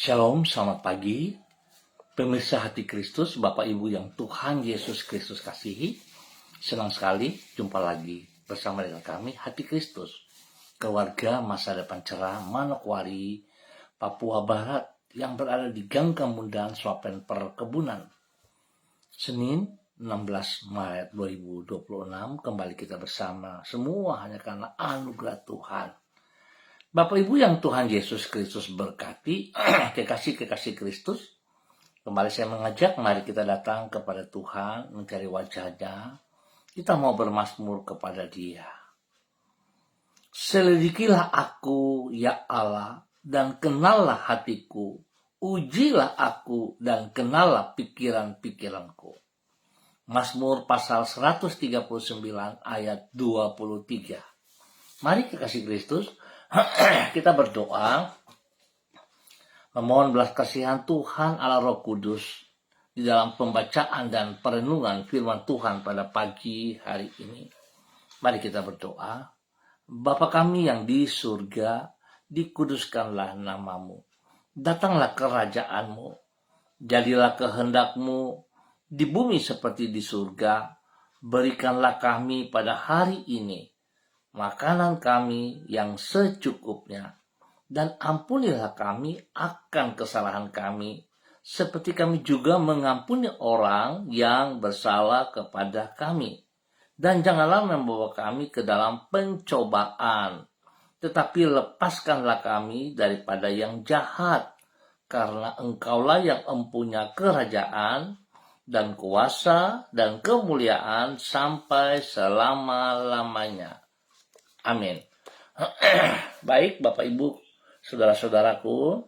Shalom, selamat pagi. Pemirsa Hati Kristus, Bapak Ibu yang Tuhan Yesus Kristus kasihi. Senang sekali jumpa lagi bersama dengan kami, Hati Kristus. Keluarga Masa Depan Cerah, Manokwari, Papua Barat yang berada di Gang Kemundan, Swapen Perkebunan. Senin 16 Maret 2026, kembali kita bersama semua hanya karena anugerah Tuhan. Bapak Ibu yang Tuhan Yesus Kristus berkati, kekasih-kekasih Kristus, kembali saya mengajak, mari kita datang kepada Tuhan, mencari wajah-Nya. Kita mau bermazmur kepada Dia. Selidikilah aku, ya Allah, dan kenallah hatiku. Ujilah aku dan kenallah pikiran-pikiranku. Mazmur pasal 139 ayat 23. Mari kekasih Kristus, kita berdoa memohon belas kasihan Tuhan Allah Roh Kudus di dalam pembacaan dan perenungan firman Tuhan pada pagi hari ini. Mari kita berdoa. Bapa kami yang di surga, dikuduskanlah namamu. Datanglah kerajaanmu. Jadilah kehendakmu di bumi seperti di surga. Berikanlah kami pada hari ini makanan kami yang secukupnya, dan ampunilah kami akan kesalahan kami, seperti kami juga mengampuni orang yang bersalah kepada kami. Dan janganlah membawa kami ke dalam pencobaan, tetapi lepaskanlah kami daripada yang jahat, karena Engkaulah yang empunya kerajaan, dan kuasa, dan kemuliaan sampai selama-lamanya. Amin. Baik Bapak Ibu, saudara-saudaraku,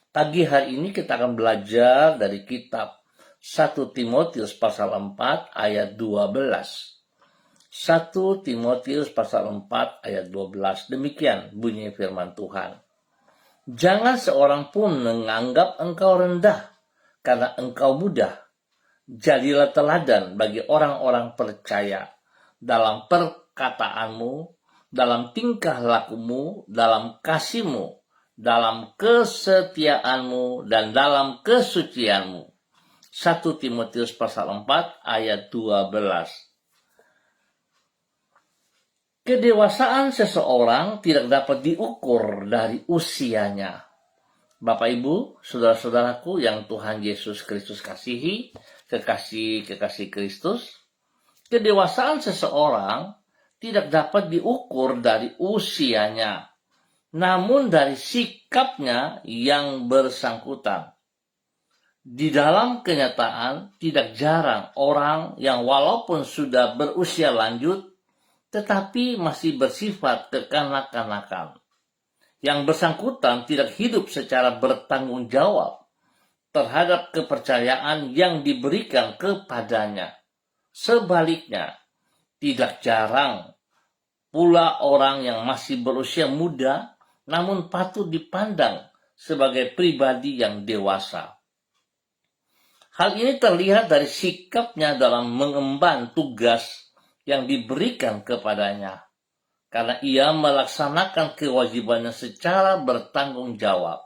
pagi hari ini kita akan belajar dari kitab 1 Timotius pasal 4 ayat 12. 1 Timotius pasal 4 ayat 12. Demikian bunyi firman Tuhan. Jangan seorang pun menganggap engkau rendah karena engkau muda. Jadilah teladan bagi orang-orang percaya dalam perkataanmu, dalam tingkah lakumu, dalam kasihmu, dalam kesetiaanmu, dan dalam kesucianmu. 1 Timotius pasal 4 ayat 12. Kedewasaan seseorang tidak dapat diukur dari usianya. Bapak Ibu, saudara-saudaraku yang Tuhan Yesus Kristus kasihi, kekasih-kekasih Kristus, kedewasaan seseorang tidak dapat diukur dari usianya, namun dari sikapnya yang bersangkutan. Di dalam kenyataan, tidak jarang orang yang walaupun sudah berusia lanjut, tetapi masih bersifat kekanak-kanakan. Yang bersangkutan tidak hidup secara bertanggung jawab terhadap kepercayaan yang diberikan kepadanya. Sebaliknya, tidak jarang pula orang yang masih berusia muda namun patut dipandang sebagai pribadi yang dewasa. Hal ini terlihat dari sikapnya dalam mengemban tugas yang diberikan kepadanya, karena ia melaksanakan kewajibannya secara bertanggung jawab.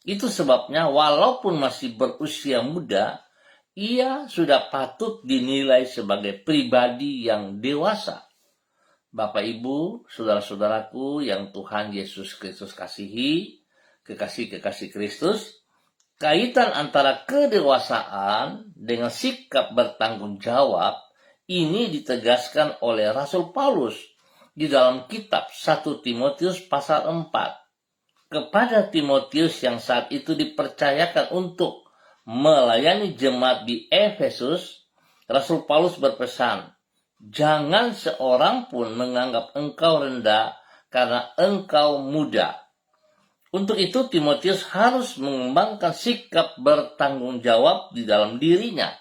Itu sebabnya walaupun masih berusia muda, ia sudah patut dinilai sebagai pribadi yang dewasa. Bapak Ibu, saudara-saudaraku yang Tuhan Yesus Kristus kasihi, kekasih-kekasih Kristus, kaitan antara kedewasaan dengan sikap bertanggung jawab ini ditegaskan oleh Rasul Paulus di dalam kitab 1 Timotius pasal 4. Kepada Timotius yang saat itu dipercayakan untuk melayani jemaat di Efesus, Rasul Paulus berpesan, jangan seorang pun menganggap engkau rendah karena engkau muda. Untuk itu Timotius harus mengembangkan sikap bertanggung jawab di dalam dirinya,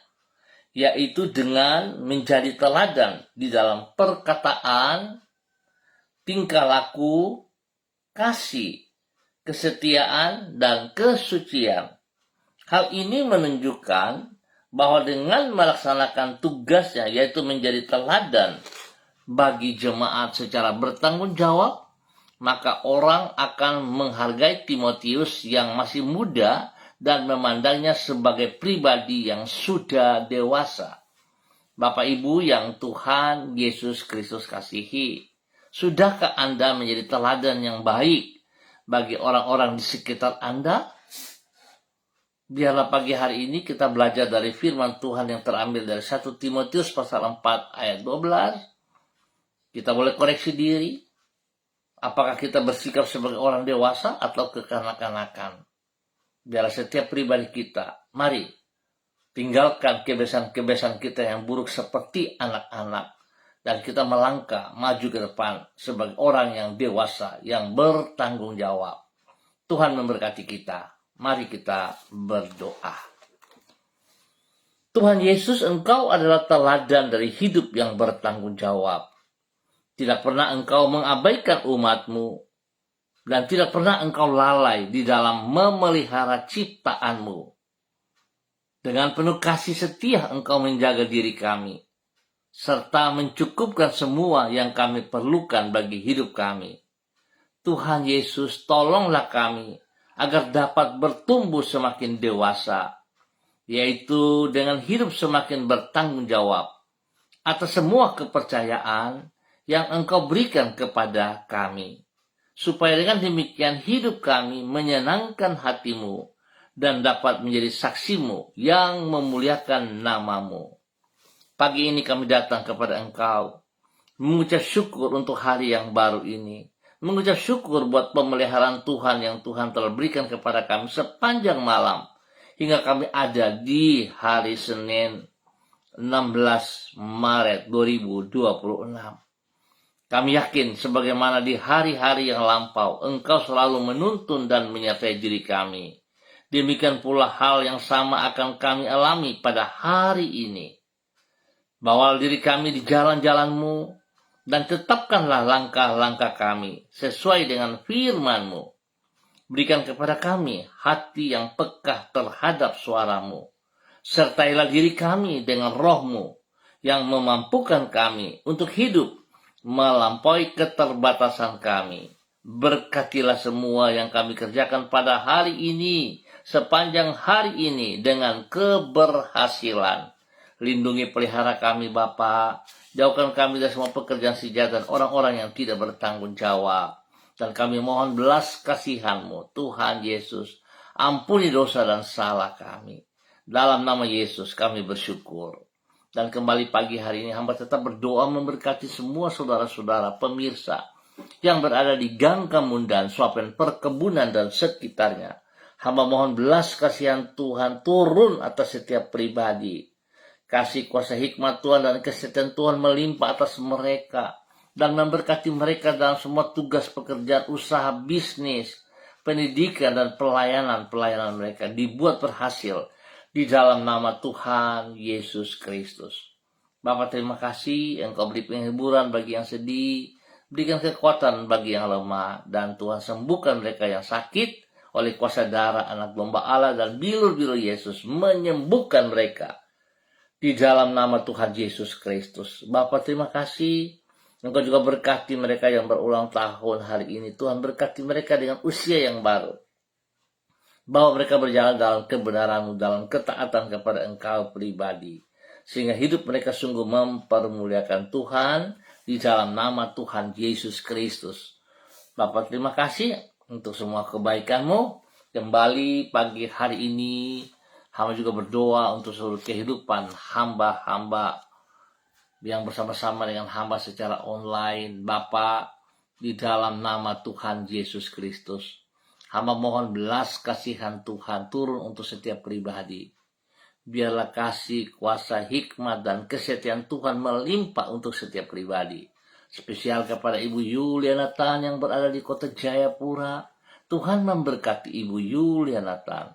yaitu dengan menjadi teladan di dalam perkataan, tingkah laku, kasih, kesetiaan, dan kesucian. Hal ini menunjukkan bahwa dengan melaksanakan tugasnya, yaitu menjadi teladan bagi jemaat secara bertanggung jawab, maka orang akan menghargai Timotius yang masih muda dan memandangnya sebagai pribadi yang sudah dewasa. Bapak Ibu yang Tuhan Yesus Kristus kasihi, sudahkah Anda menjadi teladan yang baik bagi orang-orang di sekitar Anda? Biarlah pagi hari ini kita belajar dari firman Tuhan yang terambil dari 1 Timotius pasal 4 ayat 12. Kita boleh koreksi diri. Apakah kita bersikap sebagai orang dewasa atau kekanak-kanakan? Biarlah setiap pribadi kita, mari tinggalkan kebiasaan-kebiasaan kita yang buruk seperti anak-anak. Dan kita melangkah maju ke depan sebagai orang yang dewasa, yang bertanggung jawab. Tuhan memberkati kita. Mari kita berdoa. Tuhan Yesus, Engkau adalah teladan dari hidup yang bertanggung jawab. Tidak pernah Engkau mengabaikan umat-Mu. Dan tidak pernah Engkau lalai di dalam memelihara ciptaan-Mu. Dengan penuh kasih setia Engkau menjaga diri kami, serta mencukupkan semua yang kami perlukan bagi hidup kami. Tuhan Yesus, tolonglah kami agar dapat bertumbuh semakin dewasa, yaitu dengan hidup semakin bertanggung jawab atas semua kepercayaan yang Engkau berikan kepada kami. Supaya dengan demikian hidup kami menyenangkan hati-Mu, dan dapat menjadi saksi-Mu yang memuliakan nama-Mu. Pagi ini kami datang kepada Engkau, mengucap syukur untuk hari yang baru ini. Mengucap syukur buat pemeliharaan Tuhan yang Tuhan telah berikan kepada kami sepanjang malam. Hingga kami ada di hari Senin 16 Maret 2026. Kami yakin sebagaimana di hari-hari yang lampau, Engkau selalu menuntun dan menyertai diri kami. Demikian pula hal yang sama akan kami alami pada hari ini. Bawa diri kami di jalan-jalan-Mu, dan tetapkanlah langkah-langkah kami sesuai dengan firman-Mu. Berikan kepada kami hati yang peka terhadap suara-Mu. Sertailah diri kami dengan roh-Mu yang memampukan kami untuk hidup melampaui keterbatasan kami. Berkatilah semua yang kami kerjakan pada hari ini, sepanjang hari ini dengan keberhasilan. Lindungi pelihara kami Bapa, jauhkan kami dari semua pekerjaan sejat dan orang-orang yang tidak bertanggung jawab. Dan kami mohon belas kasihan-Mu, Tuhan Yesus, ampuni dosa dan salah kami. Dalam nama Yesus kami bersyukur. Dan kembali pagi hari ini hamba tetap berdoa memberkati semua saudara-saudara pemirsa yang berada di Gang Kamundan, Swapen Perkebunan dan sekitarnya. Hamba mohon belas kasihan Tuhan turun atas setiap pribadi. Kasih kuasa hikmat Tuhan dan kesetiaan Tuhan melimpah atas mereka. Dan memberkati mereka dalam semua tugas pekerjaan, usaha, bisnis, pendidikan dan pelayanan mereka dibuat berhasil di dalam nama Tuhan Yesus Kristus. Bapa, terima kasih Engkau beri penghiburan bagi yang sedih, berikan kekuatan bagi yang lemah, dan Tuhan sembuhkan mereka yang sakit oleh kuasa darah anak domba Allah dan bilur-bilur Yesus menyembuhkan mereka di dalam nama Tuhan Yesus Kristus. Bapa, terima kasih Engkau juga berkati mereka yang berulang tahun hari ini. Tuhan berkati mereka dengan usia yang baru. Bahwa mereka berjalan dalam kebenaran-Mu, dalam ketaatan kepada Engkau pribadi. Sehingga hidup mereka sungguh mempermuliakan Tuhan di dalam nama Tuhan Yesus Kristus. Bapak, terima kasih untuk semua kebaikan-Mu. Kembali pagi hari ini, hamba juga berdoa untuk seluruh kehidupan hamba-hamba yang bersama-sama dengan hamba secara online. Bapak, di dalam nama Tuhan Yesus Kristus, hamba mohon belas kasihan Tuhan turun untuk setiap pribadi. Biarlah kasih, kuasa, hikmat, dan kesetiaan Tuhan melimpah untuk setiap pribadi. Spesial kepada Ibu Yuliana Tan yang berada di kota Jayapura. Tuhan memberkati Ibu Yuliana Tan.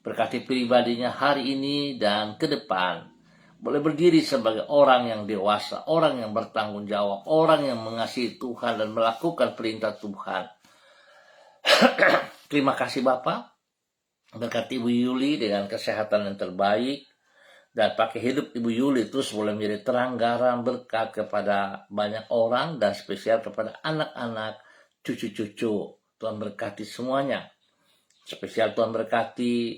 Berkati pribadinya hari ini dan ke depan. Boleh berdiri sebagai orang yang dewasa, orang yang bertanggung jawab, orang yang mengasihi Tuhan dan melakukan perintah Tuhan. Terima kasih Bapak. Berkati Ibu Yuli dengan kesehatan yang terbaik. Dan pakai hidup Ibu Yuli terus boleh menjadi terang garam berkat kepada banyak orang dan spesial kepada anak-anak cucu-cucu. Tuhan berkati semuanya. Spesial Tuhan berkati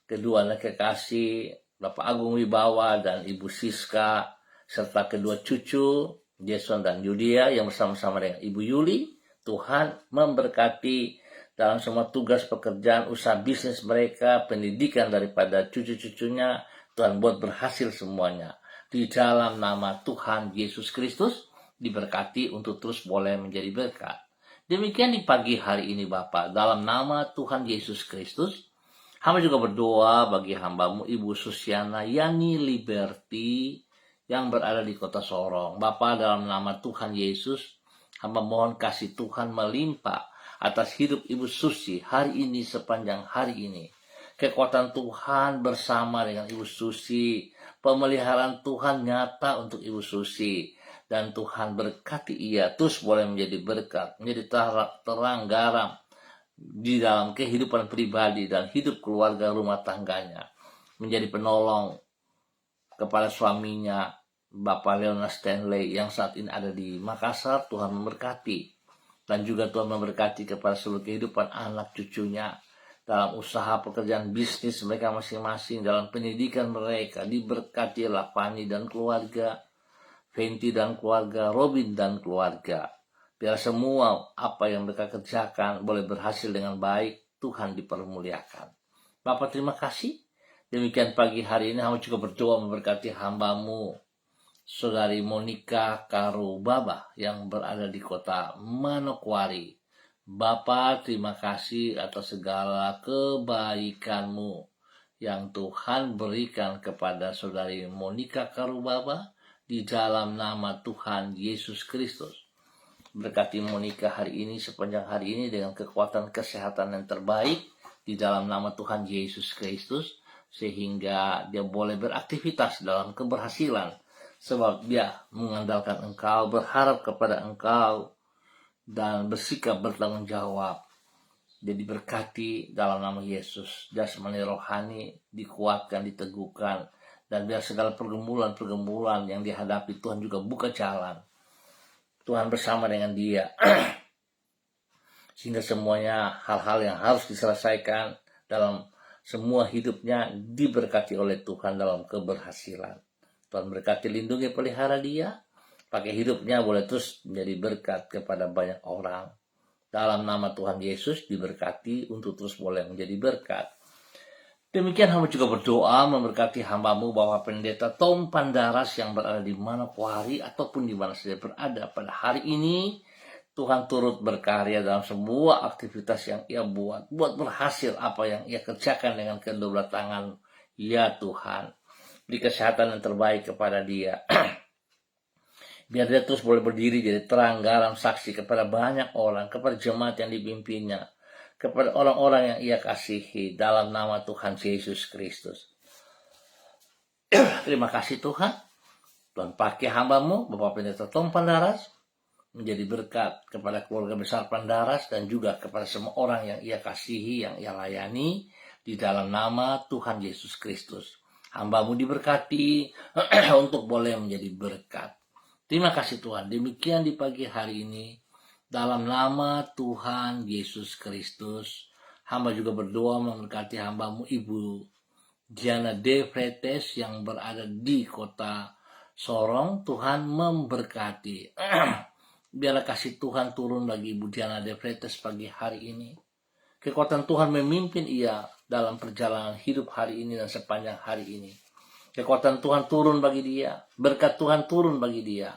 kedua anak kekasih, Bapak Agung Wibawa dan Ibu Siska, serta kedua cucu, Jason dan Yudia yang bersama-sama dengan Ibu Yuli. Tuhan memberkati dalam semua tugas pekerjaan, usaha bisnis mereka, pendidikan daripada cucu-cucunya. Tuhan buat berhasil semuanya. Di dalam nama Tuhan Yesus Kristus, diberkati untuk terus boleh menjadi berkat. Demikian di pagi hari ini Bapak, dalam nama Tuhan Yesus Kristus, hamba juga berdoa bagi hambamu Ibu Susiana Yani Liberty yang berada di kota Sorong. Bapak, dalam nama Tuhan Yesus, hamba mohon kasih Tuhan melimpah atas hidup Ibu Susi hari ini sepanjang hari ini. Kekuatan Tuhan bersama dengan Ibu Susi, pemeliharaan Tuhan nyata untuk Ibu Susi, dan Tuhan berkati ia terus boleh menjadi berkat, menjadi terang garam di dalam kehidupan pribadi dan hidup keluarga rumah tangganya, menjadi penolong kepada suaminya Bapak Leona Stanley yang saat ini ada di Makassar. Tuhan memberkati, dan juga Tuhan memberkati kepada seluruh kehidupan anak cucunya dalam usaha pekerjaan bisnis mereka masing-masing, dalam pendidikan mereka. Diberkatilah Fani dan keluarga, Fenty dan keluarga, Robin dan keluarga. Biar semua apa yang mereka kerjakan boleh berhasil dengan baik. Tuhan dipermuliakan. Bapak, terima kasih. Demikian pagi hari ini hamba juga berdoa memberkati hambamu Saudari Monica Karubaba yang berada di kota Manokwari. Bapa, terima kasih atas segala kebaikan-Mu yang Tuhan berikan kepada Saudari Monica Karubaba di dalam nama Tuhan Yesus Kristus. Berkati Monica hari ini, sepanjang hari ini dengan kekuatan kesehatan yang terbaik di dalam nama Tuhan Yesus Kristus, sehingga dia boleh beraktivitas dalam keberhasilan, sebab dia mengandalkan Engkau, berharap kepada Engkau, dan bersikap bertanggung jawab. Jadi berkati dalam nama Yesus, jasmani rohani dikuatkan, diteguhkan, dan biar segala pergumulan-pergumulan yang dihadapi Tuhan juga buka jalan. Tuhan bersama dengan dia, sehingga semuanya hal-hal yang harus diselesaikan dalam semua hidupnya diberkati oleh Tuhan dalam keberhasilan. Tuhan berkati, lindungi, pelihara dia, pakai hidupnya boleh terus menjadi berkat kepada banyak orang. Dalam nama Tuhan Yesus diberkati untuk terus boleh menjadi berkat. Demikian hamba juga berdoa memberkati hambamu bahwa Pendeta Tom Pandaras yang berada di Manokwari ataupun di mana saja berada pada hari ini, Tuhan turut berkarya dalam semua aktivitas yang ia buat berhasil apa yang ia kerjakan dengan kedua tangan. Ya Tuhan, beri kesehatan yang terbaik kepada dia. Biar dia terus boleh berdiri jadi terang garam saksi kepada banyak orang, kepada jemaat yang dipimpinnya, kepada orang-orang yang ia kasihi dalam nama Tuhan Yesus Kristus. Terima kasih Tuhan. Tuhan pakai hambamu Bapak Pendeta Tom Pandaras menjadi berkat kepada keluarga besar Pandaras dan juga kepada semua orang yang ia kasihi, yang ia layani di dalam nama Tuhan Yesus Kristus. Hambamu diberkati untuk boleh menjadi berkat. Terima kasih Tuhan. Demikian di pagi hari ini, dalam nama Tuhan Yesus Kristus, hamba juga berdoa memberkati hambamu Ibu Diana De Fretes yang berada di kota Sorong. Tuhan memberkati. Biarlah kasih Tuhan turun bagi Ibu Diana De Fretes pagi hari ini. Kekuatan Tuhan memimpin ia dalam perjalanan hidup hari ini dan sepanjang hari ini. Kekuatan Tuhan turun bagi dia, berkat Tuhan turun bagi dia.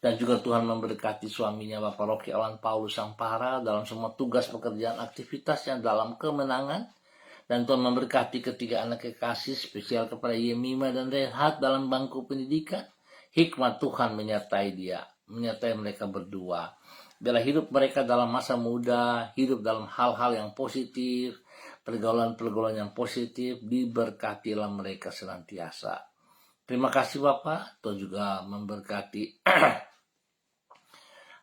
Dan juga Tuhan memberkati suaminya Bapak Rocky Alan Paulus Sampara dalam semua tugas pekerjaan aktivitasnya dalam kemenangan. Dan Tuhan memberkati ketiga anak kekasih spesial kepada Yemima dan Rehat dalam bangku pendidikan. Hikmat Tuhan menyertai dia, menyertai mereka berdua. Biarlah hidup mereka dalam masa muda, hidup dalam hal-hal yang positif, pergaulan-pergaulan yang positif, diberkatilah mereka senantiasa. Terima kasih Bapak. Tuhan juga memberkati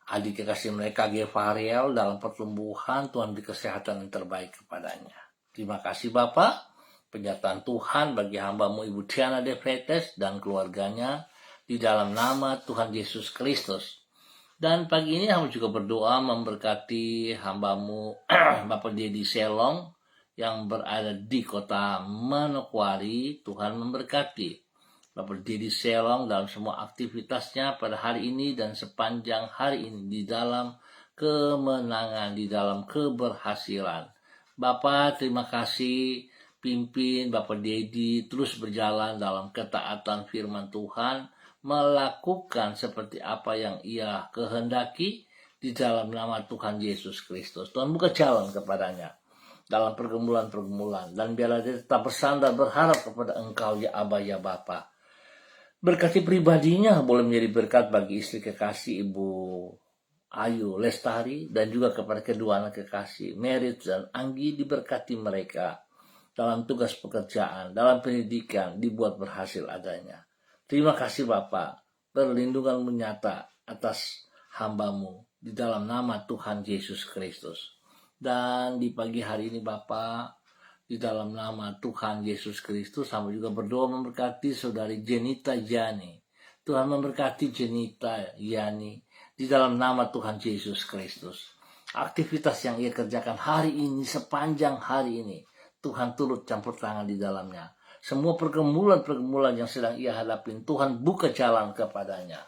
adik kekasih mereka Gevariel dalam pertumbuhan. Tuhan beri kesehatan yang terbaik kepadanya. Terima kasih Bapak. Penyertaan Tuhan bagi hambamu Ibu Diana De Fretes dan keluarganya di dalam nama Tuhan Yesus Kristus. Dan pagi ini hamba juga berdoa memberkati hambamu Bapak Dedi Selong yang berada di kota Manokwari. Tuhan memberkati Bapak Dedi Selong dalam semua aktivitasnya pada hari ini dan sepanjang hari ini di dalam kemenangan, di dalam keberhasilan. Bapak terima kasih pimpin Bapak Dedi terus berjalan dalam ketaatan firman Tuhan, melakukan seperti apa yang ia kehendaki di dalam nama Tuhan Yesus Kristus. Tuhan buka jalan kepadanya dalam pergumulan-pergumulan, dan biarlah dia tetap bersandar berharap kepada Engkau ya Aba ya Bapa. Berkati pribadinya boleh menjadi berkat bagi istri kekasih Ibu Ayu Lestari dan juga kepada kedua anak kekasih Merit dan Anggi, diberkati mereka dalam tugas pekerjaan, dalam pendidikan, dibuat berhasil adanya. Terima kasih Bapa, perlindungan menyata atas hambamu di dalam nama Tuhan Yesus Kristus. Dan di pagi hari ini Bapa, di dalam nama Tuhan Yesus Kristus, hamba juga berdoa memberkati saudari Jenita Yani. Tuhan memberkati Jenita Yani di dalam nama Tuhan Yesus Kristus. Aktivitas yang ia kerjakan hari ini, sepanjang hari ini, Tuhan turut campur tangan di dalamnya. Semua pergumulan-pergumulan yang sedang ia hadapin, Tuhan buka jalan kepadanya.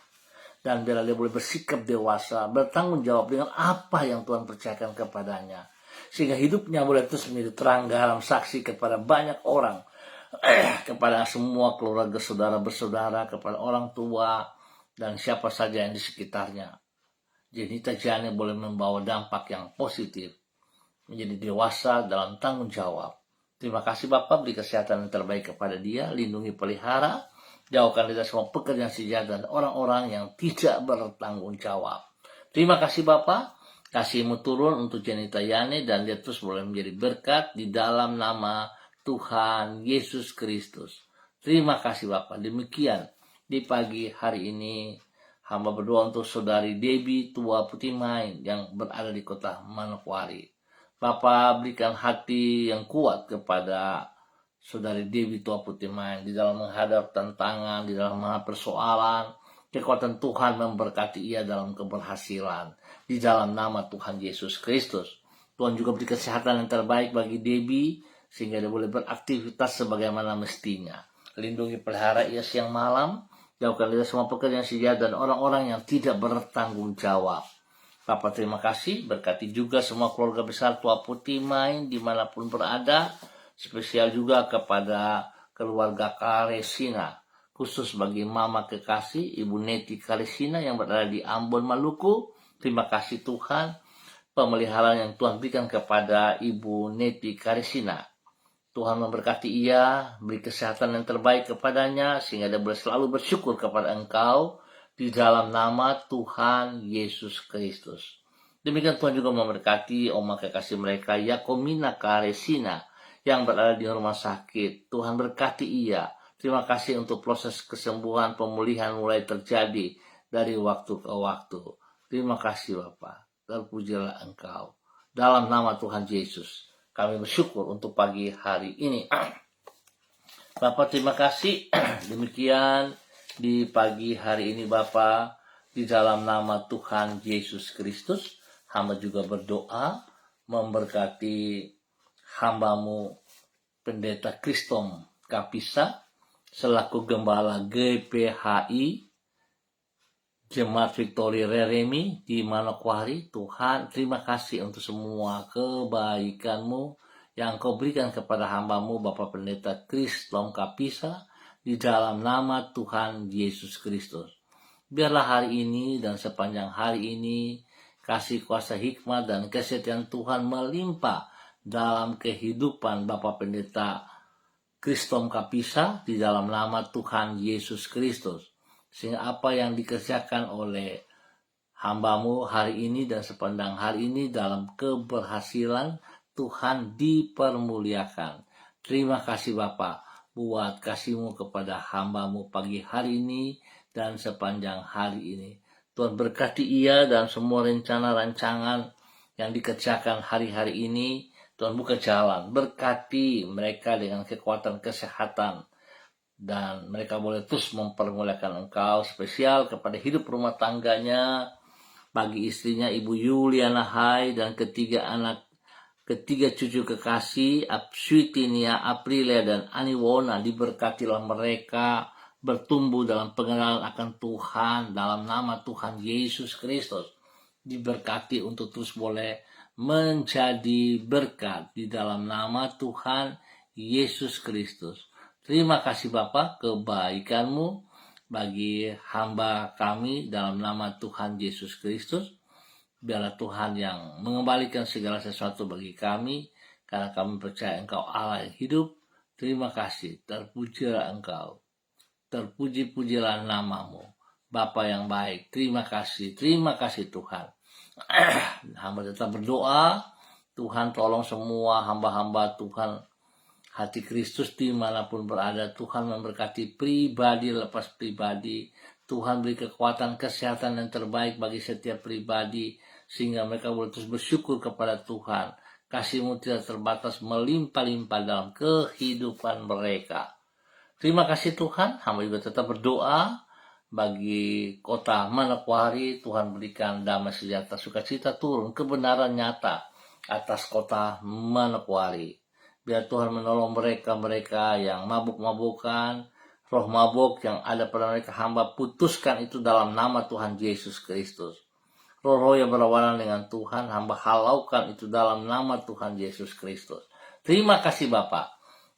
Dan biarlah dia boleh bersikap dewasa, bertanggung jawab dengan apa yang Tuhan percayakan kepadanya. Sehingga hidupnya boleh terus menjadi terang garam saksi kepada banyak orang. Kepada semua keluarga saudara-bersaudara, kepada orang tua, dan siapa saja yang di sekitarnya. Jenita Jani boleh membawa dampak yang positif, menjadi dewasa dalam tanggung jawab. Terima kasih Bapak, beri kesehatan yang terbaik kepada dia, lindungi pelihara, jauhkan dari semua pekerjaan sejahat dan orang-orang yang tidak bertanggung jawab. Terima kasih Bapak, kasih-Mu turun untuk Jenita Yani dan dia terus boleh menjadi berkat di dalam nama Tuhan Yesus Kristus. Terima kasih Bapak, demikian di pagi hari ini hamba berdoa untuk saudari Debbie Tua Putih Main yang berada di kota Manokwari. Bapak berikan hati yang kuat kepada saudari Debbie Tua Putih Main di dalam menghadap tantangan, di dalam menghadapi persoalan. Kekuatan Tuhan memberkati ia dalam keberhasilan di dalam nama Tuhan Yesus Kristus. Tuhan juga beri kesehatan yang terbaik bagi Debbie sehingga dia boleh beraktivitas sebagaimana mestinya. Lindungi pelihara ia siang malam, jauhkan dari semua pekerjaan sejahat dan orang-orang yang tidak bertanggung jawab. Bapak terima kasih, berkati juga semua keluarga besar Tua Putih Main dimanapun berada, spesial juga kepada keluarga Karesina, khusus bagi mama kekasih Ibu Neti Karesina yang berada di Ambon, Maluku. Terima kasih Tuhan, pemeliharaan yang Tuhan berikan kepada Ibu Neti Karesina. Tuhan memberkati ia, beri kesehatan yang terbaik kepadanya, sehingga dia boleh selalu bersyukur kepada Engkau, di dalam nama Tuhan Yesus Kristus. Demikian Tuhan juga memberkati oma kekasih mereka Yakomina Karesina yang berada di rumah sakit. Tuhan berkati ia. Terima kasih untuk proses kesembuhan, pemulihan mulai terjadi dari waktu ke waktu. Terima kasih Bapa, terpujilah Engkau. Dalam nama Tuhan Yesus, kami bersyukur untuk pagi hari ini. Bapak terima kasih. Demikian di pagi hari ini Bapa, di dalam nama Tuhan Yesus Kristus, hamba juga berdoa memberkati hambamu Pendeta Kristom Kapisa selaku Gembala GPHI Jemaat Victory Reremi di Manokwari. Tuhan terima kasih untuk semua kebaikan-Mu yang Kau berikan kepada hambamu Bapak Pendeta Kristom Kapisa di dalam nama Tuhan Yesus Kristus. Biarlah hari ini dan sepanjang hari ini kasih kuasa hikmat dan kesetiaan Tuhan melimpah dalam kehidupan Bapak Pendeta Kristom Kapisa di dalam nama Tuhan Yesus Kristus. Sehingga apa yang dikerjakan oleh hambamu hari ini dan sepanjang hari ini dalam keberhasilan Tuhan dipermuliakan. Terima kasih Bapak buat kasih-Mu kepada hamba-Mu pagi hari ini dan sepanjang hari ini. Tuhan berkati ia dan semua rencana-rancangan yang dikerjakan hari-hari ini. Tuhan buka jalan, berkati mereka dengan kekuatan kesehatan, dan mereka boleh terus mempermuliakan Engkau, spesial kepada hidup rumah tangganya, bagi istrinya Ibu Yuliana Hai dan ketiga cucu kekasih Apsuitinia, Aprilia, dan Aniwona, diberkatilah mereka bertumbuh dalam pengenalan akan Tuhan dalam nama Tuhan Yesus Kristus. Diberkati untuk terus boleh menjadi berkat di dalam nama Tuhan Yesus Kristus. Terima kasih Bapa, kebaikan-Mu bagi hamba kami dalam nama Tuhan Yesus Kristus. Biarlah Tuhan yang mengembalikan segala sesuatu bagi kami, karena kami percaya Engkau Allah yang hidup. Terima kasih, terpujilah Engkau, terpuji-pujilah nama-Mu, Bapa yang baik. Terima kasih Tuhan. Hamba tetap berdoa, Tuhan tolong semua hamba-hamba Tuhan Hati Kristus dimanapun berada. Tuhan memberkati pribadi lepas pribadi. Tuhan beri kekuatan, kesehatan yang terbaik bagi setiap pribadi, sehingga mereka boleh terus bersyukur kepada Tuhan. Kasih-Mu tidak terbatas, melimpah-limpah dalam kehidupan mereka. Terima kasih Tuhan. Hamba juga tetap berdoa bagi kota Manokwari. Tuhan berikan damai sejahtera, sukacita turun, kebenaran nyata atas kota Manokwari. Biar Tuhan menolong mereka yang mabuk-mabukan, roh mabuk yang ada pada mereka. Hamba putuskan itu dalam nama Tuhan Yesus Kristus. Roh-roh yang berlawanan dengan Tuhan, hamba halaukan itu dalam nama Tuhan Yesus Kristus. Terima kasih Bapa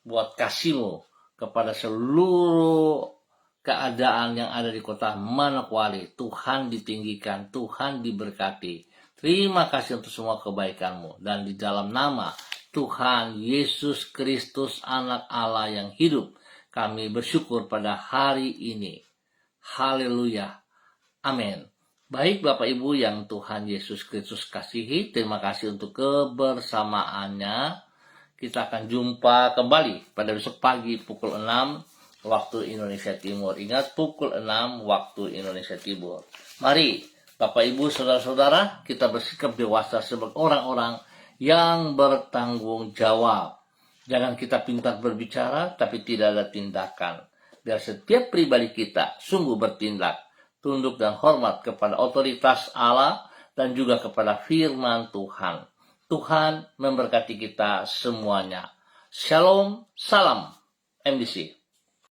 buat kasih-Mu kepada seluruh keadaan yang ada di kota Manokwari. Tuhan ditinggikan, Tuhan diberkati. Terima kasih untuk semua kebaikan-Mu. Dan di dalam nama Tuhan Yesus Kristus, Anak Allah yang hidup, kami bersyukur pada hari ini. Haleluya. Amin. Baik Bapak Ibu yang Tuhan Yesus Kristus kasihi, terima kasih untuk kebersamaannya. Kita akan jumpa kembali pada besok pagi pukul 6 waktu Indonesia Timur. Ingat, pukul 6 waktu Indonesia Timur. Mari Bapak Ibu Saudara-saudara, kita bersikap dewasa sebagai orang-orang yang bertanggung jawab. Jangan kita pintar berbicara tapi tidak ada tindakan. Biar setiap pribadi kita sungguh bertindak, tunduk dan hormat kepada otoritas Allah dan juga kepada firman Tuhan. Tuhan memberkati kita semuanya. Shalom, salam MDC.